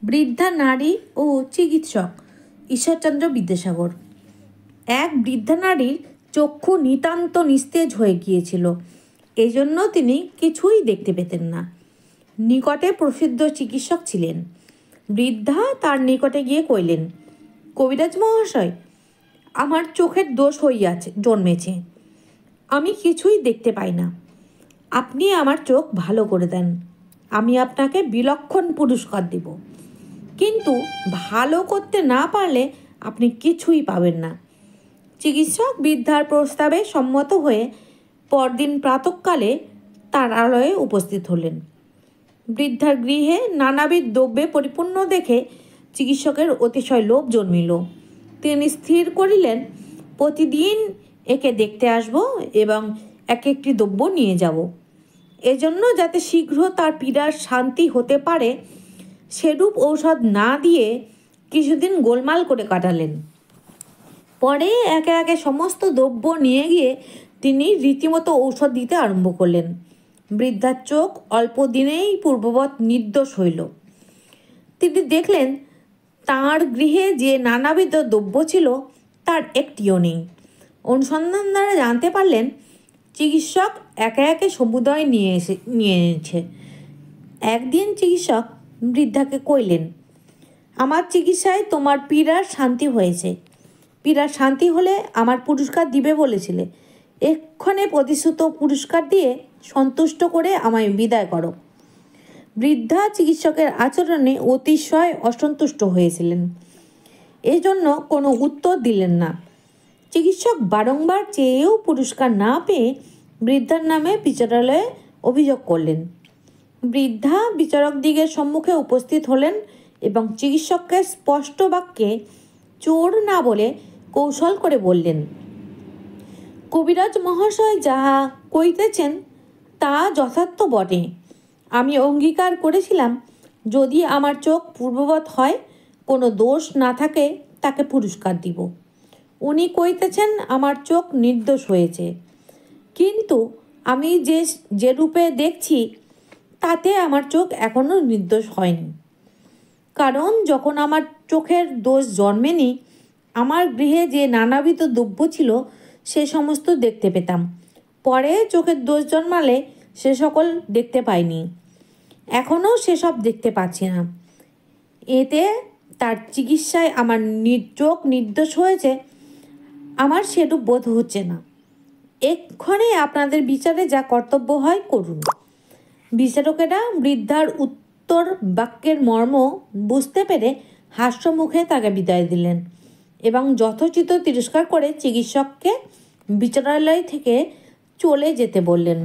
বৃদ্ধা নারী ও চিকিৎসক ঈশ্বরচন্দ্র বিদ্যাসাগর। এক বৃদ্ধা নারীর চক্ষু নিতান্ত নিস্তেজ হয়ে গিয়েছিল, এজন্য তিনি কিছুই দেখতে পেতেন না। নিকটে প্রসিদ্ধ চিকিৎসক ছিলেন। বৃদ্ধা তার নিকটে গিয়ে কইলেন, কবিরাজ মহাশয়, আমার চোখের দোষ হইয়াছে জন্মেছে, আমি কিছুই দেখতে পাই না। আপনি আমার চোখ ভালো করে দেন, আমি আপনাকে বিলক্ষণ পুরস্কার দেব। কিন্তু ভালো করতে না পারলে আপনি কিছুই পাবেন না। চিকিৎসক বৃদ্ধার প্রস্তাবে সম্মত হয়ে পরদিন প্রাতঃকালে তার আলয়ে উপস্থিত হলেন। বৃদ্ধার গৃহে নানাবিধ দ্রব্যে পরিপূর্ণ দেখে চিকিৎসকের অতিশয় লোভ জন্মিল। তিনি স্থির করিলেন, প্রতিদিন একে দেখতে আসব এবং এক একটি দ্রব্য নিয়ে যাব। এজন্য যাতে শীঘ্র তার পীড়ার শান্তি হতে পারে সেরূপ ঔষধ না দিয়ে কিছুদিন গোলমাল করে কাটালেন। পরে একে একে সমস্ত দ্রব্য নিয়ে গিয়ে তিনি রীতিমতো ঔষধ দিতে আরম্ভ করলেন। বৃদ্ধার চোখ অল্প দিনেই পূর্ববৎ নির্দোষ হইল। তিনি দেখলেন তাঁর গৃহে যে নানাবিধ দ্রব্য ছিল তার একটিও নেই। অনুসন্ধান দ্বারা জানতে পারলেন চিকিৎসক একে একে সমুদয় নিয়ে এনেছে। একদিন চিকিৎসক বৃদ্ধাকে কইলেন, আমার চিকিৎসায় তোমার পীড়ার শান্তি হয়েছে, পীড়ার শান্তি হলে আমার পুরস্কার দিবে বলেছিলে, এক্ষণে প্রতিশ্রুত পুরস্কার দিয়ে সন্তুষ্ট করে আমায় বিদায় করো। বৃদ্ধা চিকিৎসকের আচরণে অতিশয় অসন্তুষ্ট হয়েছিলেন, এজন্য কোনো উত্তর দিলেন না। চিকিৎসক বারংবার চেয়েও পুরস্কার না পেয়ে বৃদ্ধার নামে বিচারালয়ে অভিযোগ করলেন। বৃদ্ধা বিচারকদিগের সম্মুখে উপস্থিত হলেন এবং চিকিৎসককে স্পষ্ট বাক্যে চোর না বলে কৌশল করে বললেন, কবিরাজ মহাশয় যাহা কইতেছেন তা যথার্থ বটে। আমি অঙ্গীকার করেছিলাম যদি আমার চোখ পূর্ববৎ হয়, কোনো দোষ না থাকে, তাকে পুরস্কার দিব। উনি কইতেছেন আমার চোখ নির্দোষ হয়েছে, কিন্তু আমি যে রূপে দেখছি তাতে আমার চোখ এখনও নির্দোষ হয়নি। কারণ যখন আমার চোখের দোষ জন্মেনি, আমার গৃহে যে নানাবিধ দ্রব্য ছিল সে সমস্ত দেখতে পেতাম। পরে চোখের দোষ জন্মালে সে সকল দেখতে পাইনি, এখনও সেসব দেখতে পাচ্ছি না। এতে তার চিকিৎসায় আমার চোখ নির্দোষ হয়েছে আমার সেরূপ বোধ হচ্ছে না। এক্ষণে আপনাদের বিচারে যা কর্তব্য হয় করুন। বিচারকেরা বৃদ্ধার উত্তর বাক্যের মর্ম বুঝতে পেরে হাস্যমুখে তাকে বিদায় দিলেন এবং যথোচিত তিরস্কার করে চিকিৎসককে বিচারালয় থেকে চলে যেতে বললেন।